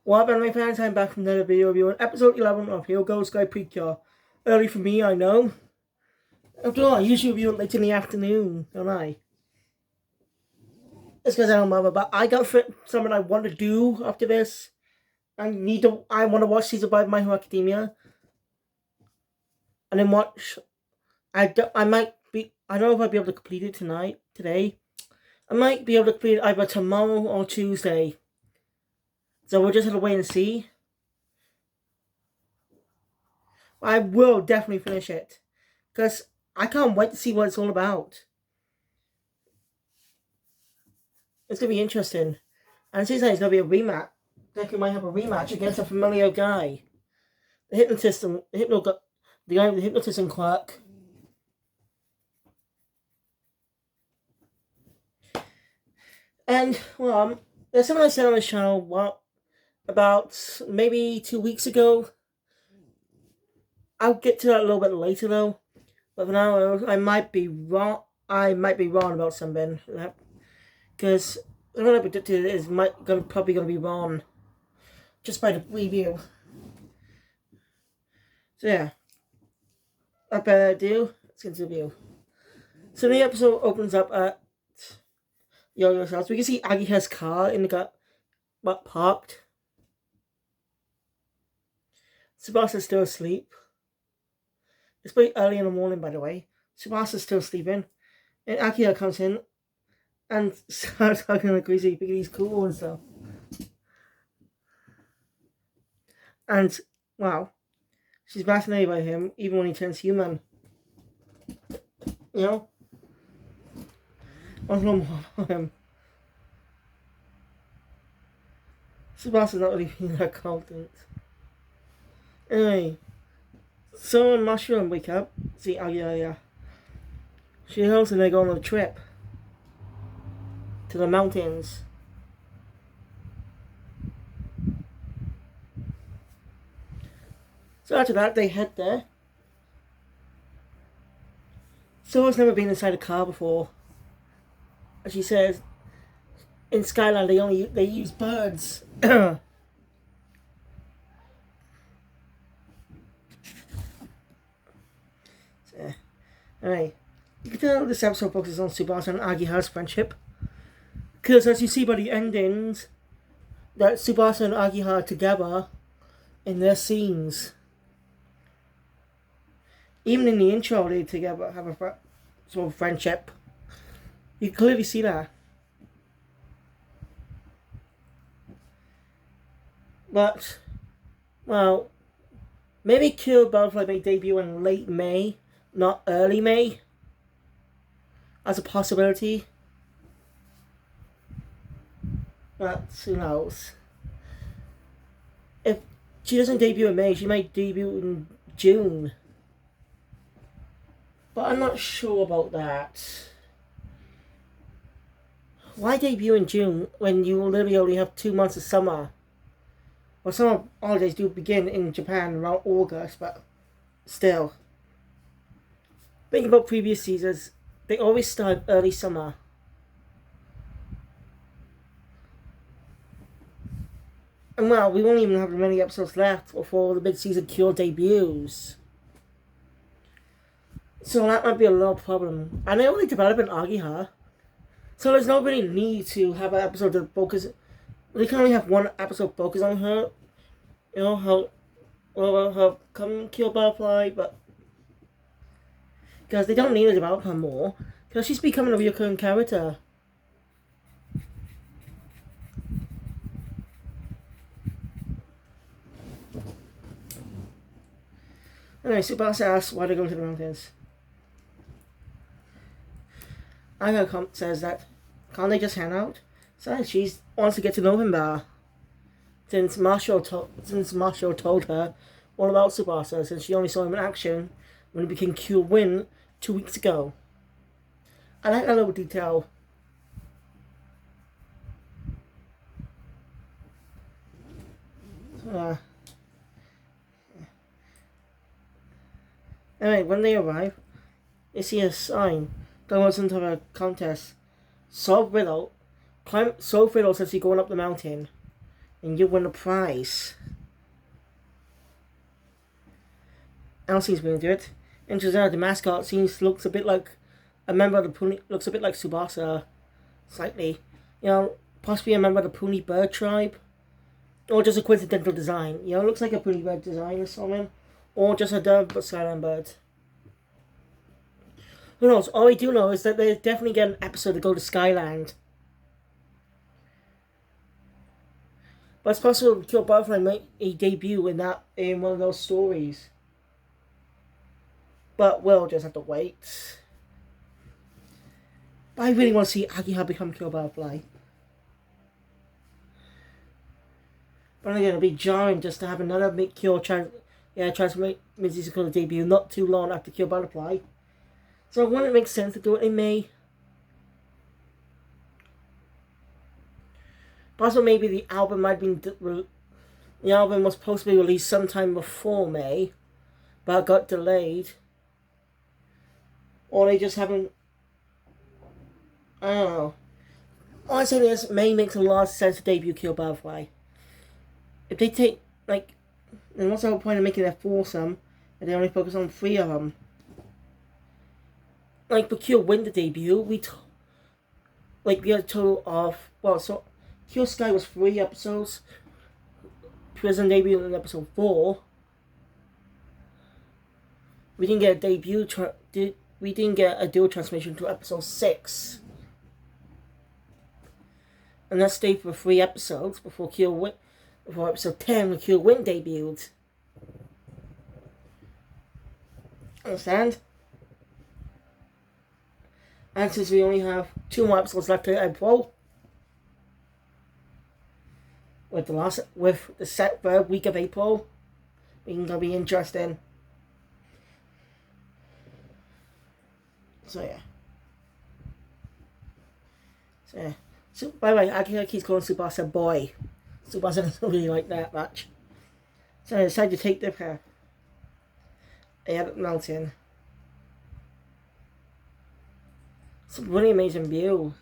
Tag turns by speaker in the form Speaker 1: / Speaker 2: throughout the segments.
Speaker 1: What up, anime fans? I'm back from another video review on episode 11 of Hirogaru Precure. Early for me, I know. After all, I usually review it late in the afternoon, don't I? It's because I don't bother, but I got something I want to do after this. I want to watch season 5 of My Hero Academia. And then watch, I don't know if I'll be able to complete it today. I might be able to complete it either tomorrow or Tuesday. So we'll just have to wait and see. I will definitely finish it. Because I can't wait to see what it's all about. It's going to be interesting. And it seems like it's going to be a rematch. Like we might have a rematch against a familiar guy. The hypnotist and the guy with the hypnotist and quirk. And, well, there's something I said on the channel about maybe 2 weeks ago. I'll get to that a little bit later though. But for now, I might be wrong. About something. Because what I predicted is probably going to be wrong. Just by the review. So yeah. Without further ado, let's get into the review. So the episode opens up at Yoyo's house. We can see Agiha's car in the parked. Tsubasa's still asleep. It's pretty early in the morning, by the way. Tsubasa's still sleeping. And Agiha comes in and starts talking like crazy because he's cool and stuff. And, wow. She's fascinated by him, even when he turns human. You know? What's wrong with him? Tsubasa's not really feeling that confident. Anyway. So when Mashu and wake up, see Agiha. She knows and they go on a trip. To the mountains. So after that, they head there. Sora's never been inside a car before. As she says, in Skyline they use birds. Alright. You can tell this episode focuses on Tsubasa and Agiha's friendship. Because as you see by the endings, that Tsubasa and Agiha are together in their scenes. Even in the intro, they together have a sort of friendship. You can clearly see that. But, well, maybe Cure Butterfly may debut in late May, not early May, as a possibility. But who knows? If she doesn't debut in May, she might debut in June. But I'm not sure about that. Why debut in June when you literally only have 2 months of summer? Well, summer holidays do begin in Japan around August, but still. Thinking about previous seasons, they always start early summer. And well, we won't even have many episodes left before the mid-season Cure debuts. So that might be a little problem. And they only develop in Agiha. So there's no really need to have an episode to focus. They can only have one episode focus on her. You know, her come Cure Butterfly, but because they don't need to develop her more. Because she's becoming a recurring character. Anyway, Tsubasa asks why they go to the mountains. Agiha says that can't they just hang out? So she wants to get to know him better. Since Marshall told her all about Tsubasa, since she only saw him in action when he became Cure Win 2 weeks ago. I like that little detail. Anyway, when they arrive, they see a sign that goes into a contest. Solve riddle. Solve riddle says you're going up the mountain. and you win a prize. Elsie's going to do it. Interesting, the mascot looks a bit like a member of the Puni. Looks a bit like Tsubasa, slightly. Possibly a member of the Puni bird tribe, or just a coincidental design. It looks like a Puni bird design or something, or just a dove but silent bird. Who knows? All we do know is that they definitely get an episode to go to Skyland. But it's possible Pure Butterfly might a debut in one of those stories. But we'll just have to wait. But I really want to see Agiha become Pure Butterfly. But again, it'll be jarring just to have another Pure Transformation musical debut not too long after Pure Butterfly. So wouldn't it make sense to do it in May? Possibly maybe the album might have been... The album was supposed to be released sometime before May, but got delayed. Or they just haven't... I don't know. All I'm saying is, May makes a lot of sense to debut Pure Butterfly. If they take, then what's the whole point of making it foursome, and they only focus on 3 of them? Precure win the debut, we had a total of, Pure Sky was 3 episodes, Prison debut in episode 4. We didn't get a debut, we didn't get a dual transformation until episode 6. And that stayed for 3 episodes before episode 10 when Cure Win debuted. Understand? And since we only have 2 more episodes left in April, with the third week of April, it's gonna be interesting. So yeah. So by the way, Akira keeps calling Tsubasa boy. Tsubasa doesn't really like that much. So I decided to take the path. At the mountain. It's a really amazing view.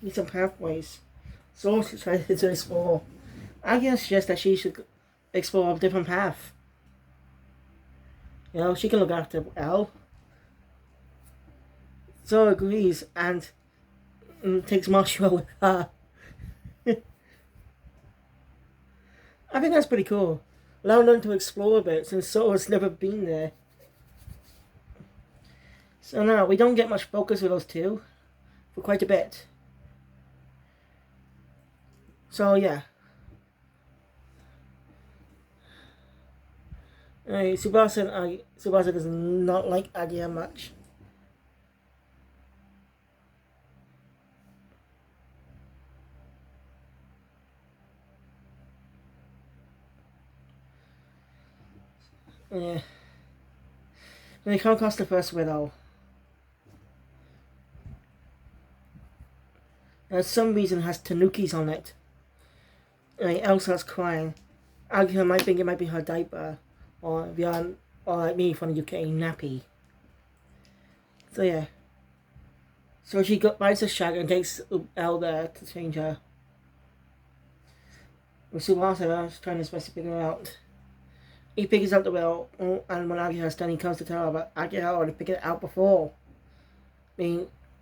Speaker 1: Need some pathways. So she's trying to explore. I can suggest that she should explore a different path. She can look after Elle. So agrees and takes Marshall with her. I think that's pretty cool. Allow them to explore a bit since Solo's never been there. So now we don't get much focus with those two for quite a bit. So yeah. Tsubasa does not like Agia much. Yeah. And they can't cast the first widow. For some reason it has tanukis on it. Elsa's crying. Agia might think it might be her diaper. Or like me from the UK, nappy. So yeah. So she buys a shag and takes Elle there to change her. With Tsubasa trying his best to figure it out. He figures out the will, and when Agiha's done, he comes to tell her about Agiha already figured it out before.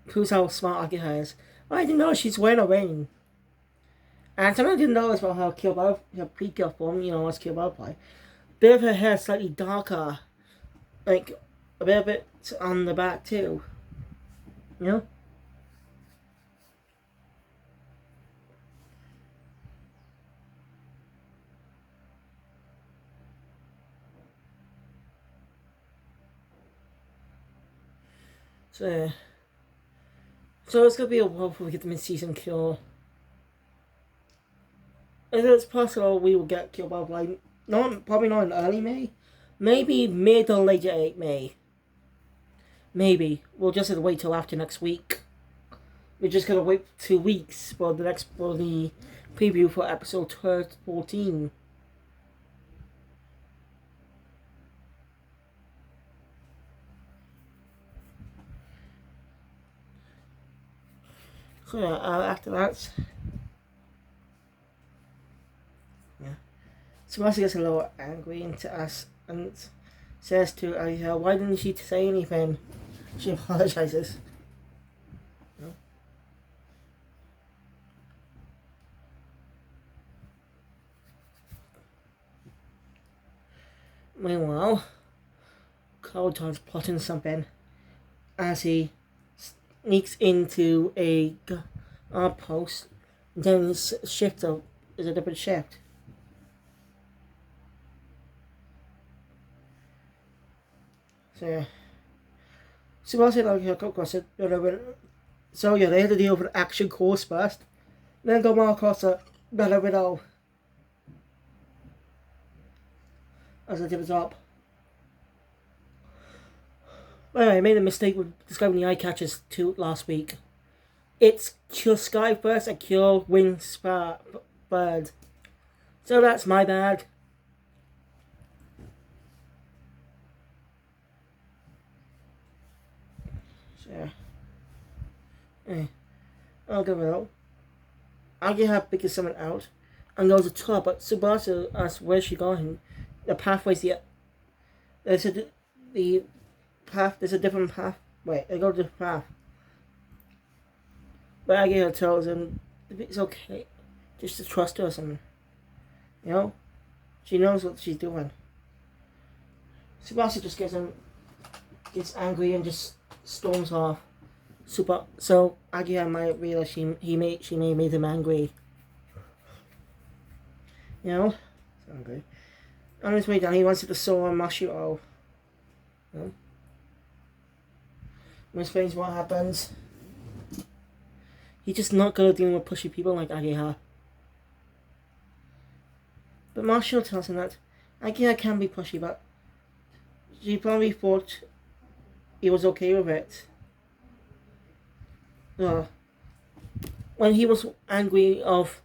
Speaker 1: Proves how smart Agiha is. I didn't know she's wearing a ring. And something I didn't know about her Precure form, as Cure Butterfly. Bit of her hair slightly darker. A bit of it on the back too. So it's gonna be a while before we get the mid-season Cure. If it's possible, we will get Cure Butterfly. Probably not in early May. Maybe mid or later May. Maybe. We'll just have to wait till after next week. We're just gonna wait 2 weeks for the preview for episode 14. So yeah, after that, yeah, Tsubasa gets a little angry into us and says to Arihiro, "Why didn't she say anything?" She apologizes. No. Meanwhile, Cloudton's plotting something as he sneaks into a post. And then his shift is a different shift. So yeah. Tsubasa and Arihiro cross it. So yeah, they had to deal with the action course first. Then go more across a better widow as a different up. Anyway, I made a mistake with describing the eye catchers to last week. It's Cure Sky first and Cure Wing Bird. So that's my bad. So, yeah. I'll go out. I'll get her picking someone out and goes to top, but Tsubasa asks where's she going. The pathway's there's the path, there's a different path. Wait, I go to the path. But Aggie tells him it's okay, just to trust her or something. You know? She knows what she's doing. Tsubasa just gets angry and just storms off. So Aggie might realize she may have made him angry. You know? So angry. On his way down, he wants to saw Mashiro. You know? He explains what happens. He's just not good at dealing with pushy people like Ageha. But Mashiro tells him that Ageha can be pushy, but she probably thought he was okay with it. When he was angry of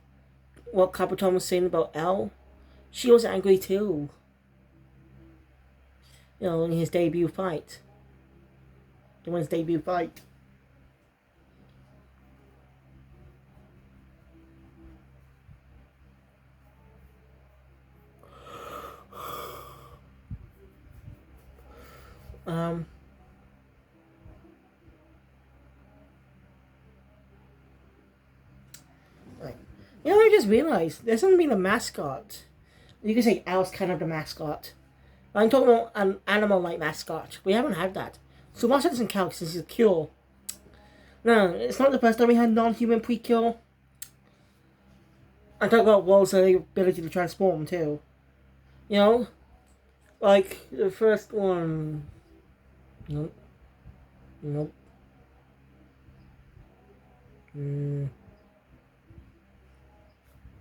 Speaker 1: what Kabuton was saying about L, she was angry too. You know, in his debut fight. In his debut fight. Right. You know, I just realized there hasn't been a mascot. You can say Al's kind of the mascot. I'm talking about an animal-like mascot. We haven't had that. Tsubasa doesn't count since he's a Cure. No, it's not the first time we had non-human Precure. I'm talking about World's ability to transform too. You know? Like, the first one... Nope. Nope.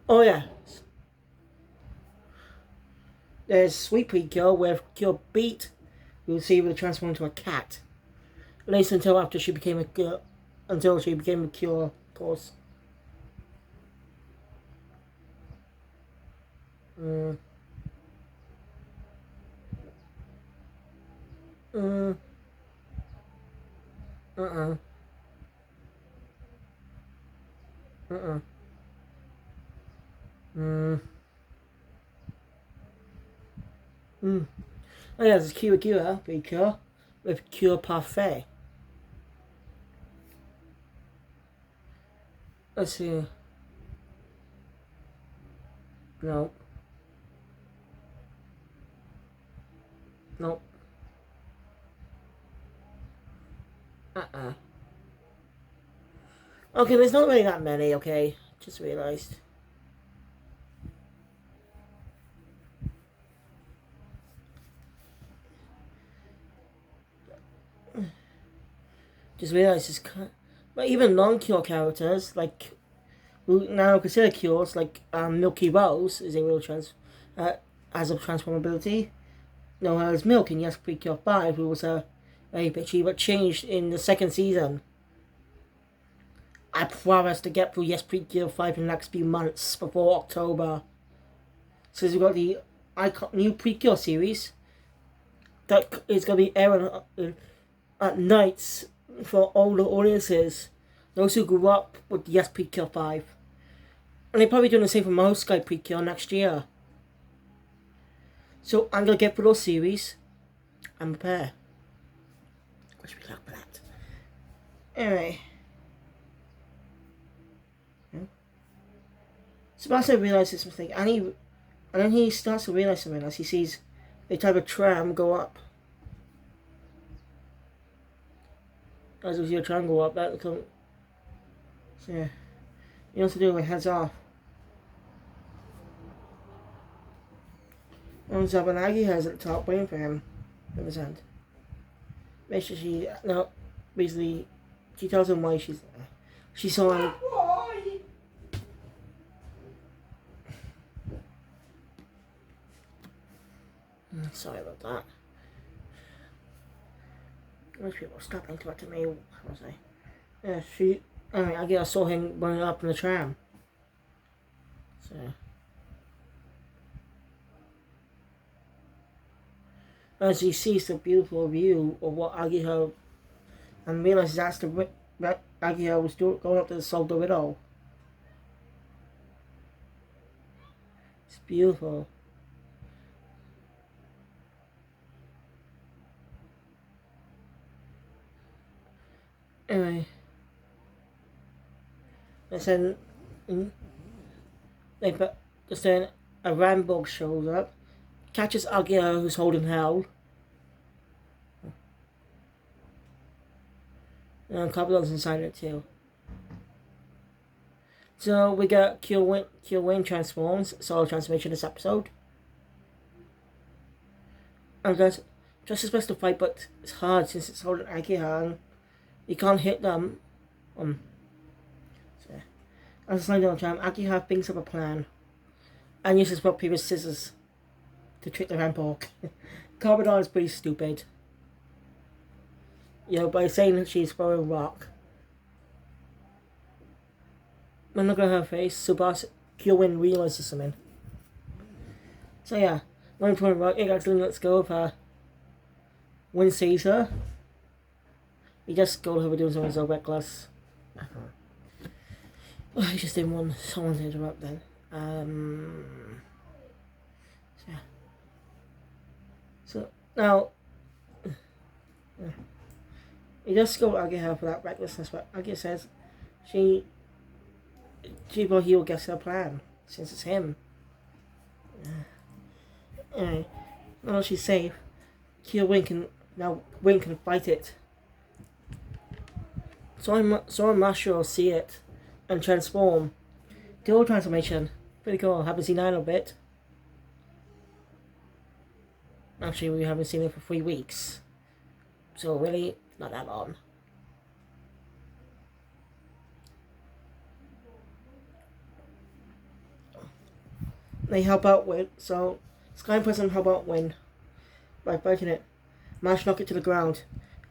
Speaker 1: Oh yeah. There's Sweet Precure where Cure beat Lucy with transform into a cat. At least until after she became a girl. Until she became a Cure, of course. Uh-uh. Oh yeah, there's Precure with Cure Parfait. Let's see. No. Nope. Okay, there's not really that many, okay? Just realized. Just realized this. But even non-Cure characters, like, who now consider Cures, like Milky Rose, is a real has a transformability. No, as Milk in Yes Precure 5, who was a bitchy, but changed in the second season. I promise to get through Yes Precure 5 in the next few months before October. So we've got the new Precure series that is going to be airing at nights for older audiences. Those who grew up with the Precure 5. And they're probably doing the same for most Sky Precure next year. So I'm going to get through those series and prepare. Wish me luck for that. Anyway. Sebastian realizes his mistake, and then he starts to realize something as he sees a type of tram go up. As we see a tram go up, that comes. So yeah, he wants to do it, heads off. Ends up, and Aggie has at the top waiting for him in his hand. Makes sure basically, she tells him why she saw him. Sorry about that. Most people stop interrupting me. What was I? Yeah, I guess I saw him running up in the tram. So. As he sees the beautiful view of what Agiha and realizes that's the Agiha was going up to solve the riddle. It's beautiful. Anyway, then a Rambog shows up, catches Agia who's holding Hell, and Capadon's inside it too. So we got Kyo Wayne transforms, solo transformation this episode. And that's just his best to fight, but it's hard since it's holding Agia and you can't hit them. So, as a slide on the tram, Agiha thinks of a plan and uses rock, paper, scissors to trick the Rampok. Carbadon is pretty stupid. By saying that she's throwing rock. When look at her face, Subasa Kyoin realizes something. So yeah, when throwing rock, it accidentally lets go of her. When sees her, he just go to her doing something so reckless. I just didn't want someone to interrupt then. So now, he just go to Agia for that recklessness, but Agia says she will he'll guess her plan since it's him. Anyway, now she's safe. Wayne can fight it. So I'm not sure I'll see it and transform. Dual transformation. Pretty cool. Haven't seen that in a bit. Actually, we haven't seen it for 3 weeks. So really, not that long. They help out with, so Sky and President help out Win by fighting it. Mash knock it to the ground.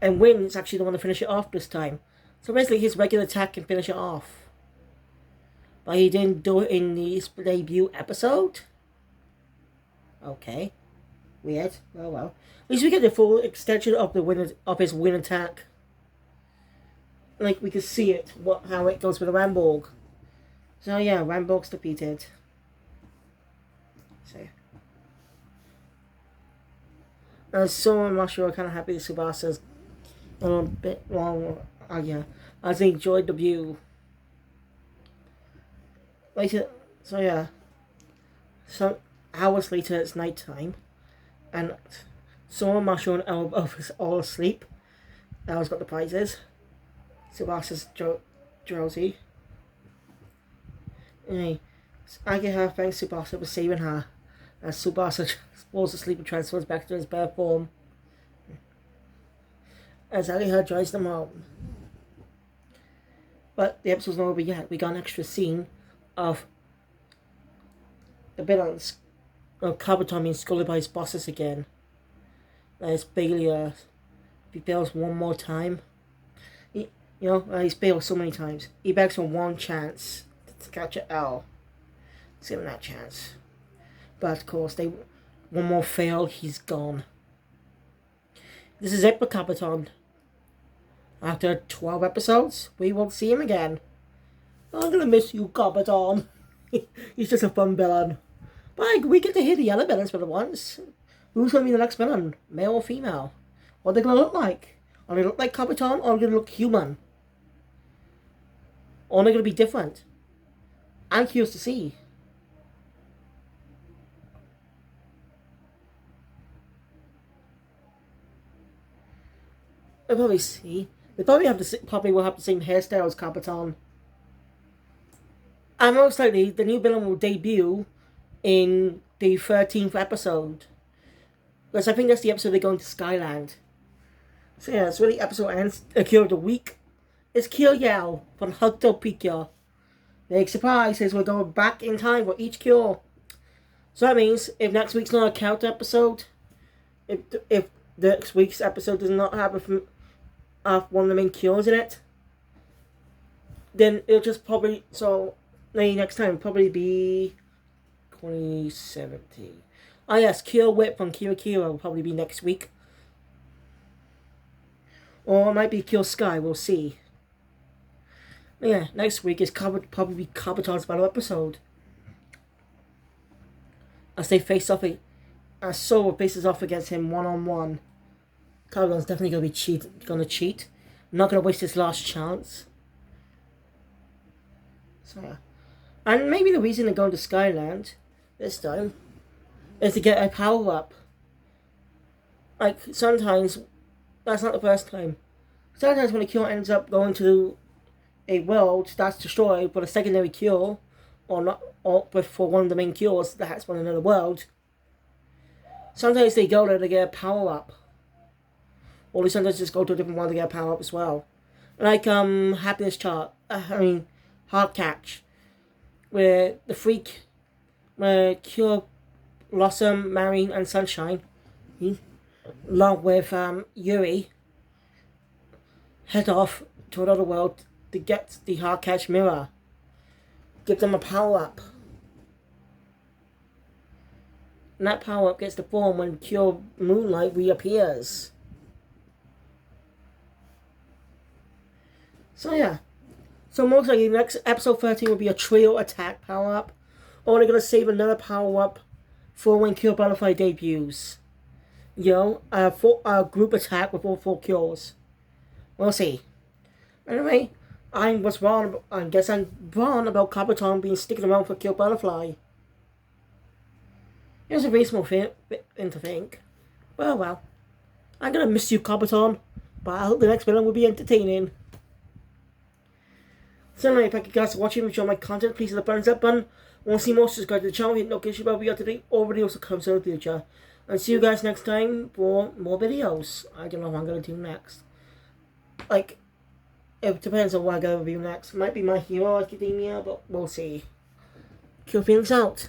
Speaker 1: And Win is actually the one to finish it off this time. So basically his regular attack can finish it off. But he didn't do it in the debut episode? Okay. Weird. Oh well. At least we get the full extension of his win attack. Like we can see it, how it goes with the Ramborg. So yeah, Ramborg's defeated. So I'm not sure, kind of happy that Subasa's a little bit long. As I enjoyed the view. Later, so yeah. Some hours later, it's night time, and Sora, Marshall, and Elbow is all asleep. El's got the prizes. Subasa's drowsy. Anyway, Agia thanks Subasa for saving her. As Subasa falls asleep and transfers back to his bear form. As Agia drives them home. But the episode's not over yet. We got an extra scene of the villain of Kabutomi being scolded by his bosses again. His failure. If he fails one more time. He's failed so many times. He begs for one chance to catch an L. Let's give him that chance. But of course, one more fail, he's gone. This is it for Kabuton. After 12 episodes, we will see him again. I'm gonna miss you, Kabaton. He's just a fun villain. But we get to hear the other villains for the once. Who's gonna be the next villain? Male or female? What are they gonna look like? Are they look like Kabaton or are they gonna look human? Or are they gonna be different? I'm curious to see. We'll probably see. They probably will have the same hairstyle as Kabaton. And most likely, the new villain will debut in the 13th episode. Because I think that's the episode they're going to Skyland. So yeah, it's really episode ends. Cure of the week. It's Cure Yao from Hotel Precure. Big surprise is we're going back in time for each cure. So that means if next week's not a counter episode, if next week's episode does not have one of the main cures in it, then it'll just probably, so maybe next time probably be 2017. Oh yes, Cure Whip from Kira Kira will probably be next week. Or it might be Cure Sky, we'll see. But yeah, next week is probably be Kabuton's battle episode. As they face off, as Sora faces off against him one-on-one. Kabuton's definitely gonna cheat. Not gonna waste his last chance. So yeah. And maybe the reason they're going to Skyland this time is to get a power-up. Like, sometimes, that's not the first time. Sometimes when a cure ends up going to a world that's destroyed with a secondary cure, or not, or for one of the main cures that's on another world, sometimes they go there to get a power-up. Or they sometimes just go to a different one to get a power-up as well. Like, Happiness Chart, Heart Catch, where the freak, where Cure, Blossom, Marine, and Sunshine, along with Yuri, head off to another world to get the Heart Catch mirror. Give them a power-up. And that power-up gets to form when Cure Moonlight reappears. So yeah. So most likely next episode 13 will be a trio attack power-up. Or they're going to save another power-up for when Cure Butterfly debuts. You know, a group attack with all 4 cures. We'll see. Anyway, I guess I'm wrong about Kabuton being sticking around for Cure Butterfly. It's a reasonable thing to think. Well. I'm going to miss you, Kabuton. But I hope the next villain will be entertaining. So anyway, thank you guys for watching. If you enjoy my content, please hit the thumbs up button. Want to see more, subscribe to the channel, hit notification bell up to date. All videos will come soon in the future. And see you guys next time for more videos. I don't know what I'm going to do next. Like, it depends on what I'm going to review next. Might be My Hero Academia, but we'll see. Kill Feelings out.